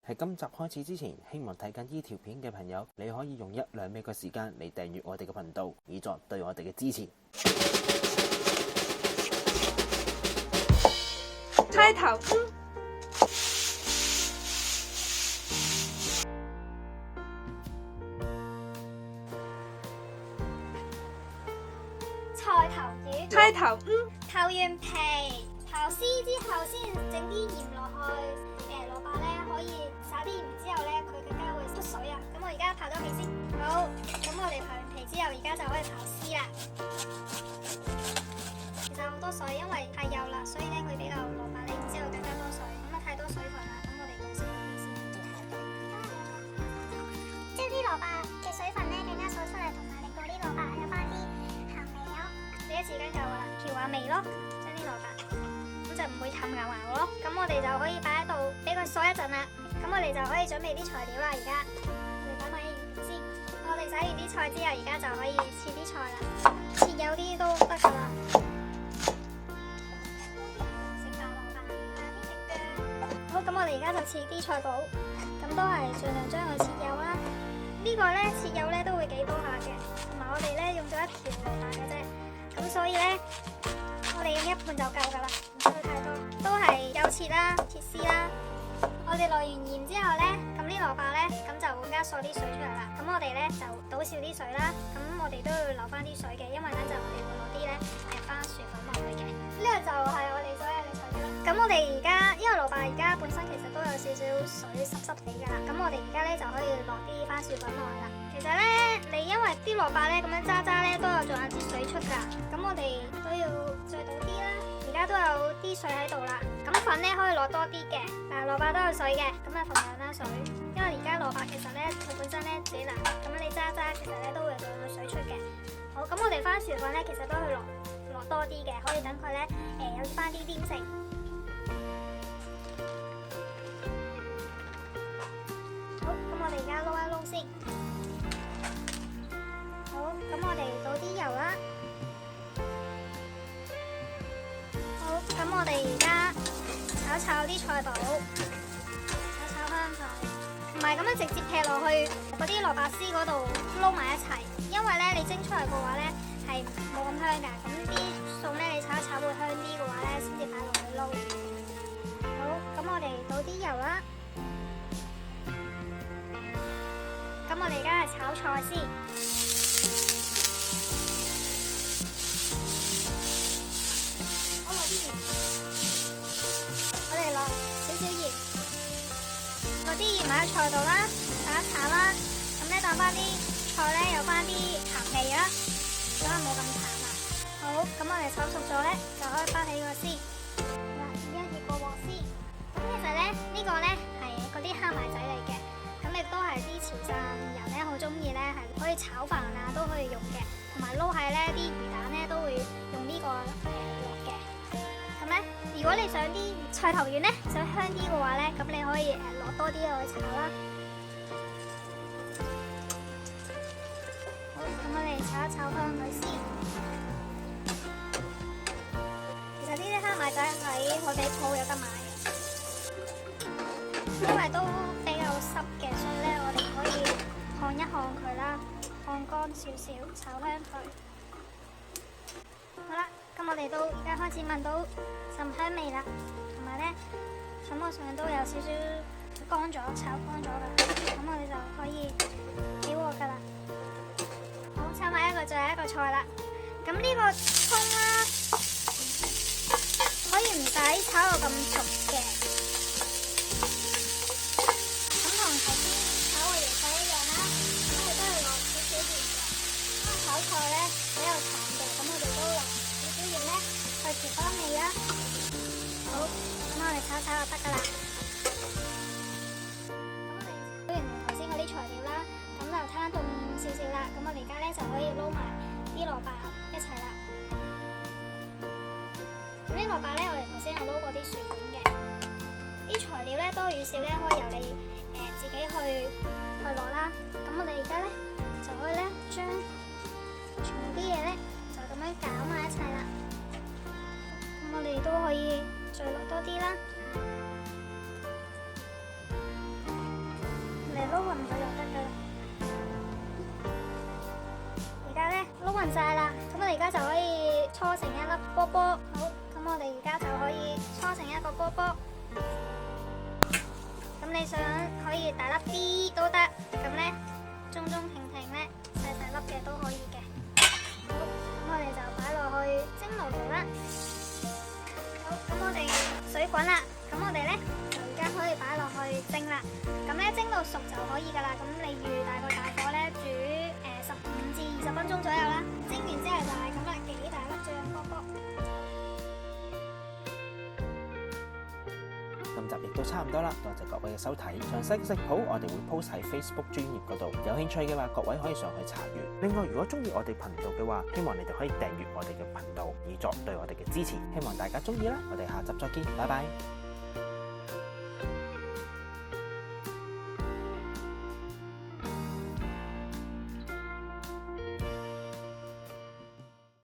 喺今集開始之前，希望睇緊呢條片嘅朋友，你可以用1-2秒嘅時間嚟訂閱我哋嘅頻道，以作對我哋嘅支持。開頭菜頭魚，開頭頭完皮，刨絲之後先整啲鹽落去。蘿蔔咧可以撒啲鹽之後咧，佢更加會出水啊！咁我而家刨咗皮先。好，咁我哋刨完皮之後，而家就可以刨絲啦。其實好多水，因為太幼啦，所以咧佢比較蘿蔔咧，然之後更加多水，咁啊太多水分啦。咁我哋倒少啲先，將啲蘿蔔嘅水分咧更加掃出嚟，同埋令到啲蘿蔔有翻啲鹹味咯。呢一匙羹夠啦，調下味咯，將啲蘿蔔。就唔會淡牛牛咯，咁我哋就可以擺喺度俾佢嗦一陣啦。咁我哋就可以準備啲材料啦。而家我哋擺埋啲鹽先。我哋洗完啲菜之後，而家就可以切啲菜啦。切有啲都得噶啦。食白蘿蔔，加啲食薑。好，咁我哋而家就切啲菜脯，咁都係盡量將佢切幼啦。呢個咧切幼咧都會幾多下嘅，同埋我哋咧用咗一條蘿蔔嘅啫，咁所以咧。我哋用1半就夠噶啦，唔需要太多。都係幼切啦，切絲啦。我哋落完鹽之後咧，咁啲蘿蔔咧，咁就更加嗦啲水出嚟啦。咁我哋咧就倒少啲水啦。咁我哋都要留翻啲水嘅，因為咧就我哋會攞啲咧番薯粉落去嘅。呢個就係我哋所有嘅材料啦。咁我哋而家因為蘿蔔而家本身其實都有少少水濕濕地噶啦，咁我哋而家咧就可以落啲番薯粉落去啦。其實咧，你因為啲蘿蔔咧咁樣渣渣咧都有仲有啲水出噶，咁我哋都要再倒啲啦。而家都有啲水喺度啦，咁粉咧可以落多啲嘅，但係蘿蔔都有水嘅，咁啊同樣啦水，因為而家蘿蔔其實咧佢本身咧自己腍，咁你渣渣其實咧都會有水出嘅。好，咁我哋番薯粉咧其實都可以落多啲嘅，可以等佢咧有翻啲黏性。好，咁我哋而家撈一撈先。好，咁我哋倒啲油啦。好，咁我哋而家炒啲菜脯，炒香佢，唔係咁樣直接劈落去嗰啲蘿蔔絲嗰度撈埋一齊，因為咧你蒸出嚟嘅話咧係冇咁香㗎，咁啲餸咧你炒一炒會香啲嘅話咧先至擺落去撈。好，咁我哋倒啲油啦。咁我哋而家係炒菜先。我哋落少少鹽，落啲鹽埋喺菜度啦，炒一炒啦。咁咧等翻啲菜咧有翻啲鹹味啦，所以冇咁淡啦。好，咁我哋炒熟咗咧，就可以翻起個先。嗱，而家熱個鑊先。咁其實咧呢個咧係嗰啲蝦米仔嚟嘅，咁亦都係啲潮汕人咧好中意咧，係可以炒飯啊都可以用嘅，同埋撈係咧啲魚蛋咧都會用呢個鑊嘅。咁咧，如果你想啲菜頭丸咧想香啲嘅話咧，咁你可以落多啲落去炒啦。好，咁我哋炒一炒香佢先。其實呢啲蝦米仔喺我哋鋪有得買嘅，因為都比較濕嘅，所以咧我哋可以烘一烘佢啦，烘乾少少，炒香佢。好啦。咁我哋都而家開始聞到陣香味啦，同埋咧感覺上都有少少乾咗，炒乾咗噶啦。咁我哋就可以起鑊噶啦。好，炒埋最後一個菜啦。咁呢個蔥啦，可以唔使炒到咁熟嘅。咁同頭先炒嘅椰菜一樣啦，咁我哋都係落少少鹽嘅。因為炒菜咧比較淡嘅，咁我哋都落鹽咧去調翻味啦。好，咁我哋炒就得噶啦。咁我哋炒完頭先嗰啲材料啦，咁就攤凍少少啦。咁我哋而家咧就可以撈埋啲蘿蔔一齊啦。咁啲蘿蔔咧，我哋頭先有撈過啲薯片嘅。啲材料咧多與少咧，可以由你自己去攞啦。咁我哋而家咧就可以咧將全部啲嘢咧就咁樣攪埋一齊啦。咁我哋都可以再落多啲啦。勻晒啦，咁我哋而家就可以搓成一粒波波。好，咁我哋而家就可以搓成一個波波。咁你想可以大粒啲都得，咁咧中中平平咧細細粒嘅都可以嘅。好，咁我哋就擺落去蒸爐度啦。好，咁我哋水滾啦，咁我哋咧就而家可以擺落去蒸啦。咁咧蒸到熟就可以噶啦。咁你預大個大火咧煮15至20分鐘左右啦。蒸完之後就係咁啦，幾大粒醬波波。今集亦都差唔多啦，多謝各位嘅收睇。詳細嘅食譜我哋會 post 喺 Facebook 專頁嗰度，有興趣嘅話，各位可以上去查閱。另外，如果中意我哋頻道嘅話，希望你哋可以訂閱我哋嘅頻道，以作對我哋嘅支持。希望大家中意啦，我哋下集再見，拜拜。